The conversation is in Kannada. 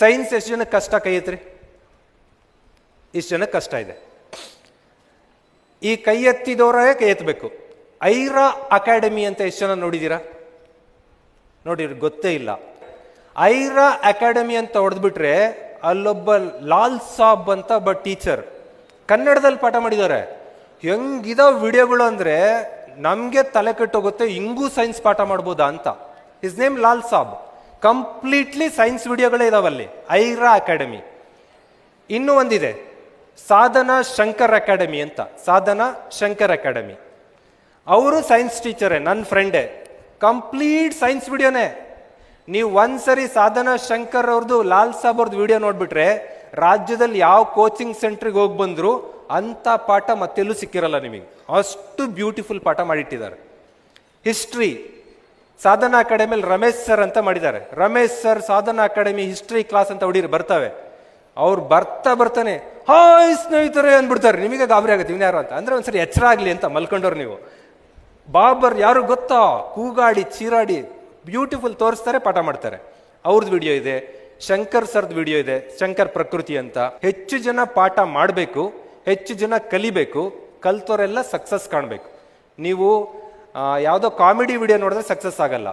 ಸೈನ್ಸ್ ಎಷ್ಟು ಜನಕ್ಕೆ ಕಷ್ಟ ಕೈ ಎತ್ರಿ? ಇಷ್ಟು ಜನಕ್ಕೆ ಕಷ್ಟ ಇದೆ. ಈ ಕೈ ಎತ್ತಿದವರೇ ಕೈ ಎತ್ತಬೇಕು. ಐರಾ ಅಕಾಡೆಮಿ ಅಂತ ಎಷ್ಟು ಜನ ನೋಡಿದ್ದೀರಾ? ನೋಡಿರಿ, ಗೊತ್ತೇ ಇಲ್ಲ. ಐರಾ ಅಕಾಡೆಮಿ ಅಂತ ಹೊಡೆದ್ಬಿಟ್ರೆ ಅಲ್ಲೊಬ್ಬ ಲಾಲ್ ಸಾಬ್ ಅಂತ ಒಬ್ಬ ಟೀಚರ್ ಕನ್ನಡದಲ್ಲಿ ಪಾಠ ಮಾಡಿದ್ದಾರೆ. ಹೆಂಗಿದಾವ ವಿಡಿಯೋಗಳು ಅಂದ್ರೆ ನಮ್ಗೆ ತಲೆ ಕೆಟ್ಟೋಗುತ್ತೆ, ಹಿಂಗೂ ಸೈನ್ಸ್ ಪಾಠ ಮಾಡ್ಬೋದಾ ಅಂತ. His name Lal Sab. Completely science ವಿಡಿಯೋಗಳೇ ಇದಾವಲ್ಲಿ, ಐರಾ ಅಕಾಡೆಮಿ. ಇನ್ನೂ ಒಂದಿದೆ, ಸಾಧನಾ ಶಂಕರ್ ಅಕಾಡೆಮಿ ಅಂತ. ಸಾಧನಾ ಶಂಕರ್ ಅಕಾಡೆಮಿ, ಅವರು ಸೈನ್ಸ್ ಟೀಚರೇ, ನನ್ನ ಫ್ರೆಂಡೇ. Complete science ವಿಡಿಯೋನೇ. ನೀವು ಒಂದ್ಸರಿ ಸಾಧನಾ ಶಂಕರ್ ಅವ್ರದ್ದು, ಲಾಲ್ ಸಾಬ್ ಅವ್ರದ್ದು ವಿಡಿಯೋ ನೋಡ್ಬಿಟ್ರೆ ರಾಜ್ಯದಲ್ಲಿ ಯಾವ ಕೋಚಿಂಗ್ ಸೆಂಟ್ರಿಗೆ ಹೋಗಿ ಬಂದ್ರು ಅಂತ ಪಾಠ ಮತ್ತೆಲ್ಲೂ ಸಿಕ್ಕಿರಲ್ಲ ನಿಮಗೆ. ಅಷ್ಟು ಬ್ಯೂಟಿಫುಲ್ ಪಾಠ ಮಾಡಿಟ್ಟಿದ್ದಾರೆ. ಹಿಸ್ಟ್ರಿ ಸಾಧನಾ ಅಕಾಡೆಮಿಯಲ್ಲಿ ರಮೇಶ್ ಸರ್ ಅಂತ ಮಾಡಿದ್ದಾರೆ. ರಮೇಶ್ ಸರ್ ಸಾಧನಾ ಅಕಾಡೆಮಿ ಹಿಸ್ಟ್ರಿ ಕ್ಲಾಸ್ ಅಂತ ಹುಡುಗರು ಬರ್ತವೆ. ಅವ್ರು ಬರ್ತಾನೆ ಹಾಯ್ ಸ್ನೇಹಿತರೆ ಅಂದ್ಬಿಡ್ತಾರೆ. ನಿಮಗೆ ಗಾಬರಿ ಆಗುತ್ತೆ, ಇವ್ನು ಅಂತ. ಅಂದ್ರೆ ಒಂದ್ಸರಿ ಎಚ್ಚರ ಆಗ್ಲಿ ಅಂತ ಮಲ್ಕೊಂಡವ್ರು ನೀವು. ಬಾಬರ್ ಯಾರು ಗೊತ್ತಾ, ಕೂಗಾಡಿ ಚೀರಾಡಿ ಬ್ಯೂಟಿಫುಲ್ ತೋರಿಸ್ತಾರೆ, ಪಾಠ ಮಾಡ್ತಾರೆ. ಅವ್ರದ್ದು ವಿಡಿಯೋ ಇದೆ, ಶಂಕರ್ ಸರ್ದ್ ವಿಡಿಯೋ ಇದೆ, ಶಂಕರ್ ಪ್ರಕೃತಿ ಅಂತ. ಹೆಚ್ಚು ಜನ ಪಾಠ ಮಾಡಬೇಕು, ಹೆಚ್ಚು ಜನ ಕಲಿಬೇಕು. ಕಲ್ತೋರೆಲ್ಲ ಸಕ್ಸಸ್ ಕಾಣಬೇಕು. ನೀವು ಯಾವುದೋ ಕಾಮಿಡಿ ವಿಡಿಯೋ ನೋಡಿದ್ರೆ ಸಕ್ಸಸ್ ಆಗಲ್ಲ.